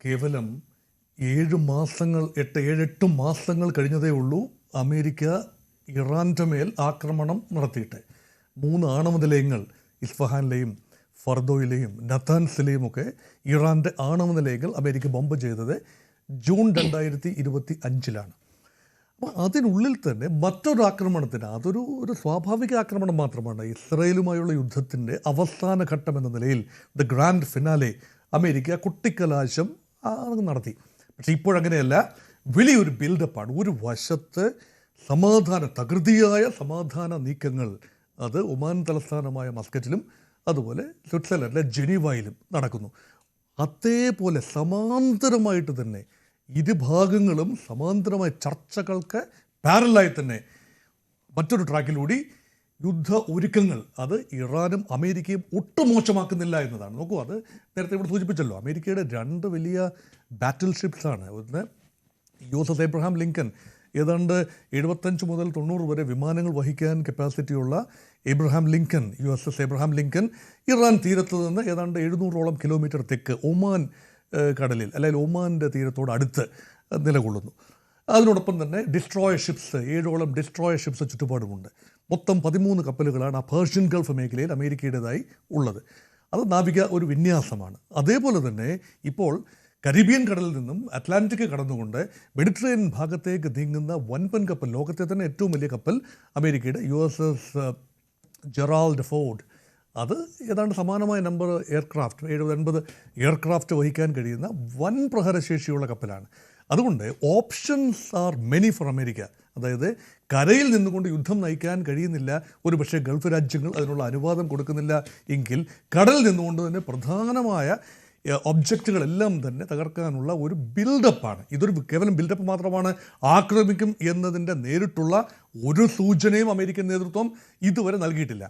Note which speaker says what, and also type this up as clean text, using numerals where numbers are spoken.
Speaker 1: കേവലം 7-8 മാസങ്ങൾ കഴിഞ്ഞതേ ഉള്ളൂ അമേരിക്ക ഇറാൻ്റെ മേൽ ആക്രമണം നടത്തിയിട്ട്. 3 ആണവ നിലയങ്ങൾ ഇസ്ഫഹാനിലെയും ഫർദോയിലെയും നതാൻസിലെയും ഒക്കെ ഇറാൻ്റെ ആണവ നിലയങ്ങൾ അമേരിക്ക ബോംബ് ചെയ്തത് ജൂൺ 2025-ലാണ്. അപ്പോൾ അതിനുള്ളിൽ തന്നെ മറ്റൊരു ആക്രമണത്തിന്, അതൊരു സ്വാഭാവിക ആക്രമണം മാത്രമാണ്. ഇസ്രയേലുമായുള്ള യുദ്ധത്തിൻ്റെ അവസാന ഘട്ടം എന്ന നിലയിൽ ദ ഗ്രാൻഡ് ഫിനാലെ അമേരിക്ക കുട്ടിക്കലാശം നടത്തി. പക്ഷേ ഇപ്പോഴങ്ങനെയല്ല, വലിയൊരു ബിൽഡപ്പാണ്. ഒരു വശത്ത് തകൃതിയായ സമാധാന നീക്കങ്ങൾ അത് ഒമാൻ തലസ്ഥാനമായ മസ്കറ്റിലും അതുപോലെ സ്വിറ്റ്സർലൻഡിലെ ജനീവയിലും നടക്കുന്നു. അതേപോലെ സമാന്തരമായിട്ട് തന്നെ ഇരുഭാഗങ്ങളും സമാന്തരമായ ചർച്ചകൾക്ക് പാരലായി തന്നെ മറ്റൊരു ട്രാക്കിലൂടെ യുദ്ധ ഒരുക്കങ്ങൾ അത് ഇറാനും അമേരിക്കയും ഒട്ടും മോശമാക്കുന്നില്ല എന്നതാണ്. നോക്കൂ, അത് നേരത്തെ ഇവിടെ സൂചിപ്പിച്ചല്ലോ, അമേരിക്കയുടെ 2 വലിയ ബാറ്റിൽ ഷിപ്സാണ്. ഒന്ന് USS എബ്രഹാം ലിങ്കൺ, ഏതാണ്ട് 75 മുതൽ 90 വരെ വിമാനങ്ങൾ വഹിക്കാൻ കപ്പാസിറ്റിയുള്ള Abraham Lincoln, USS Abraham Lincoln Iran തീരത്ത് നിന്ന് ഏതാണ്ട് 700ഓളം കിലോമീറ്റർ തെക്ക് ഒമാൻ കടലിൽ, അല്ലെങ്കിൽ ഒമാൻ്റെ തീരത്തോട് അടുത്ത് നിലകൊള്ളുന്നു. അതിനോടൊപ്പം തന്നെ ഡിസ്ട്രോയർ ഷിപ്സ്, 7ഓളം ഡിസ്ട്രോയർ ഷിപ്സ് ചുറ്റുപാടുമുണ്ട്. മൊത്തം 13 കപ്പലുകളാണ് ആ പേർഷ്യൻ ഗൾഫ് മേഖലയിൽ അമേരിക്കയുടേതായി ഉള്ളത്. അത് നാവിക ഒരു വിന്യാസമാണ്. അതേപോലെ തന്നെ ഇപ്പോൾ കരീബിയൻ കടലിൽ നിന്നും അറ്റ്ലാന്റിക് കടന്നുകൊണ്ട് മെഡിറ്ററേനിയൻ ഭാഗത്തേക്ക് നീങ്ങുന്ന വൻപൻ കപ്പൽ, ലോകത്തെ തന്നെ ഏറ്റവും വലിയ കപ്പൽ അമേരിക്കയുടെ USS ജെറാൾഡ് ഫോർഡ്, അത് ഏതാണ്ട് സമാനമായ നമ്പർ എയർക്രാഫ്റ്റ്, 70-80 എയർക്രാഫ്റ്റ് വഹിക്കാൻ കഴിയുന്ന വൻ പ്രഹരശേഷിയുള്ള കപ്പലാണ്. അതുകൊണ്ട് options are many four America. അതായത് കരയിൽ നിന്നുകൊണ്ട് യുദ്ധം നയിക്കാൻ കഴിയുന്നില്ല, ഒരു പക്ഷേ ഗൾഫ് രാജ്യങ്ങൾ അതിനുള്ള അനുവാദം കൊടുക്കുന്നില്ല എങ്കിൽ കടലിൽ നിന്നുകൊണ്ട് തന്നെ പ്രധാനമായ ഒബ്ജക്റ്റുകളെല്ലാം തന്നെ തകർക്കാനുള്ള ഒരു ബിൽഡപ്പാണ്. ഇതൊരു കേവലം ബിൽഡപ്പ് മാത്രമാണ്. ആക്രമിക്കും എന്നതിൻ്റെ നേരിട്ടുള്ള ഒരു സൂചനയും അമേരിക്കൻ നേതൃത്വം ഇതുവരെ നൽകിയിട്ടില്ല.